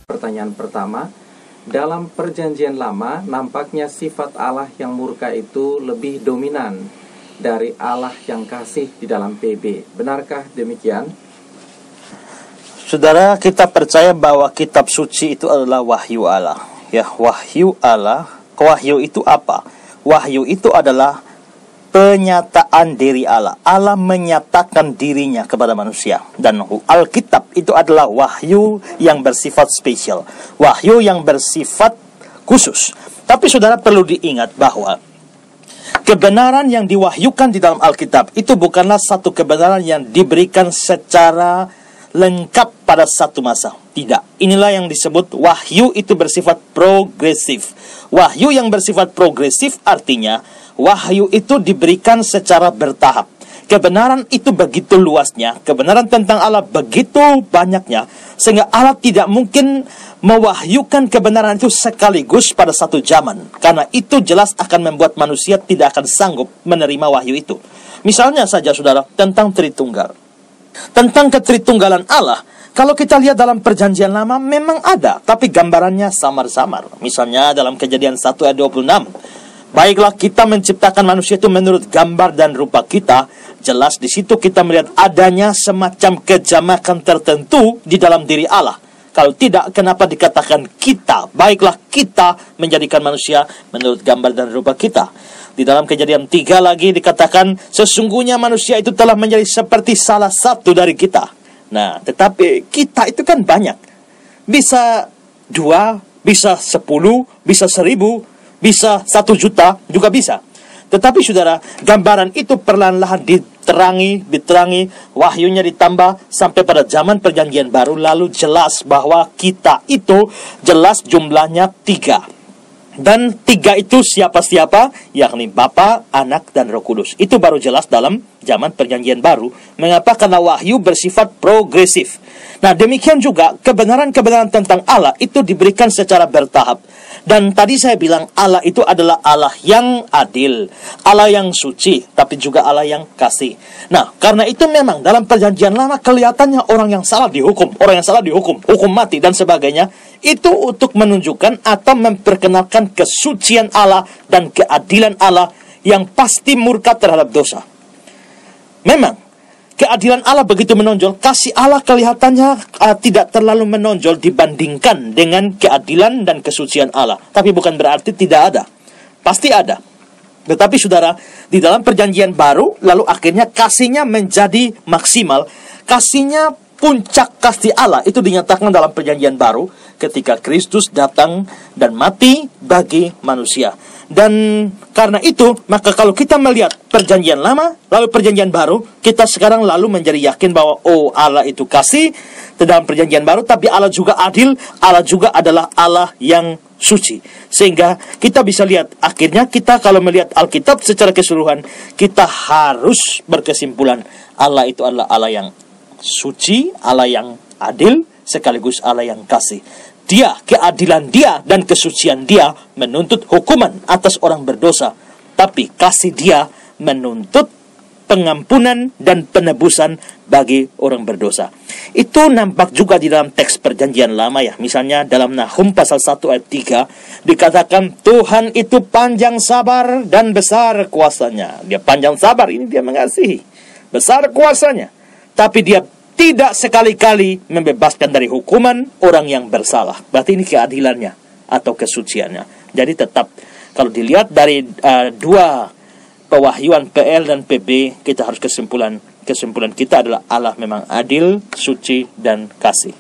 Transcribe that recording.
Pertanyaan pertama, dalam perjanjian lama nampaknya sifat Allah yang murka itu lebih dominan dari Allah yang kasih di dalam PB. Benarkah demikian? Saudara, kita percaya bahwa kitab suci itu adalah wahyu Allah. Ya, wahyu Allah. Wahyu itu apa? Wahyu itu adalah penyataan diri Allah. Allah menyatakan dirinya kepada manusia. Dan Alkitab itu adalah wahyu yang bersifat spesial, wahyu yang bersifat khusus. Tapi saudara perlu diingat bahwa kebenaran yang diwahyukan di dalam Alkitab itu bukanlah satu kebenaran yang diberikan secara lengkap pada satu masa. Tidak. Inilah yang disebut wahyu itu bersifat progresif. Wahyu yang bersifat progresif artinya wahyu itu diberikan secara bertahap. Kebenaran itu begitu luasnya, kebenaran tentang Allah begitu banyaknya, sehingga Allah tidak mungkin mewahyukan kebenaran itu sekaligus pada satu zaman. Karena itu jelas akan membuat manusia tidak akan sanggup menerima wahyu itu. Misalnya saja saudara, tentang Tritunggal. Tentang ketritunggalan Allah, kalau kita lihat dalam perjanjian lama memang ada, tapi gambarannya samar-samar. Misalnya dalam Kejadian 1 ayat 26. Baiklah, kita menciptakan manusia itu menurut gambar dan rupa kita. Jelas di situ kita melihat adanya semacam kejamakan tertentu di dalam diri Allah. Kalau tidak, kenapa dikatakan kita? Baiklah, kita menjadikan manusia menurut gambar dan rupa kita. Di dalam Kejadian 3 lagi dikatakan, sesungguhnya manusia itu telah menjadi seperti salah satu dari kita. Nah, tetapi kita itu kan banyak. Bisa 2, bisa 10, bisa 1000, bisa 1 juta, juga bisa. Tetapi saudara, gambaran itu perlahan-lahan diterangi, wahyunya ditambah sampai pada zaman perjanjian baru, lalu jelas bahwa kita itu jelas jumlahnya 3. Dan 3 itu siapa-siapa, yakni Bapa, Anak, dan Roh Kudus. Itu baru jelas dalam zaman perjanjian baru. Mengapa? Karena wahyu bersifat progresif. Nah, demikian juga kebenaran-kebenaran tentang Allah itu diberikan secara bertahap. Dan tadi saya bilang Allah itu adalah Allah yang adil, Allah yang suci, tapi juga Allah yang kasih. Nah, karena itu memang dalam perjanjian lama kelihatannya orang yang salah dihukum, hukum mati dan sebagainya. Itu untuk menunjukkan atau memperkenalkan kesucian Allah dan keadilan Allah yang pasti murka terhadap dosa. Memang keadilan Allah begitu menonjol, kasih Allah kelihatannya tidak terlalu menonjol dibandingkan dengan keadilan dan kesucian Allah. Tapi bukan berarti tidak ada. Pasti ada. Tetapi saudara, di dalam perjanjian baru, lalu akhirnya kasihnya menjadi maksimal. Kasihnya, puncak kasih Allah itu dinyatakan dalam perjanjian baru ketika Kristus datang dan mati bagi manusia. Dan karena itu, maka kalau kita melihat perjanjian lama, lalu perjanjian baru, kita sekarang lalu menjadi yakin bahwa Allah itu kasih dalam perjanjian baru, tapi Allah juga adil, Allah juga adalah Allah yang suci. Sehingga kita bisa lihat, akhirnya kita kalau melihat Alkitab secara keseluruhan, kita harus berkesimpulan Allah itu adalah Allah yang suci, Allah yang adil, sekaligus Allah yang kasih. Dia, keadilan dia dan kesucian dia menuntut hukuman atas orang berdosa, tapi kasih dia menuntut pengampunan dan penebusan bagi orang berdosa. Itu nampak juga di dalam teks perjanjian lama ya. Misalnya dalam Nahum pasal 1 ayat 3 dikatakan Tuhan itu panjang sabar dan besar kuasanya. Dia panjang sabar, ini dia mengasihi. Besar kuasanya. Tapi dia tidak sekali-kali membebaskan dari hukuman orang yang bersalah. Berarti ini keadilannya atau kesuciannya. Jadi tetap kalau dilihat dari dua pewahyuan PL dan PB, kita harus kesimpulan kita adalah Allah memang adil, suci, dan kasih.